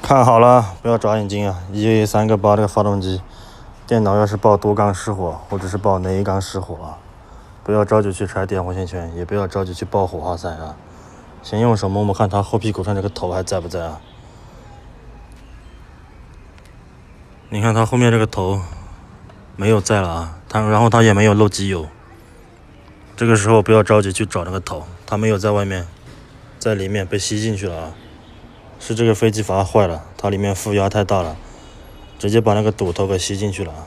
看好了，不要眨眼睛啊！1A3个8这个发动机，电脑要是报多缸失火，或者是报哪一缸失火啊，不要着急去拆电活线圈，也不要着急去报火花塞啊。先用手摸摸看它后屁股上这个头还在不在啊？你看它后面这个头没有在了啊，然后它也没有漏机油。这个时候不要着急去找那个头，它没有在外面，在里面被吸进去了啊。是这个飞机阀坏了，它里面负压太大了，直接把那个堵头给吸进去了啊。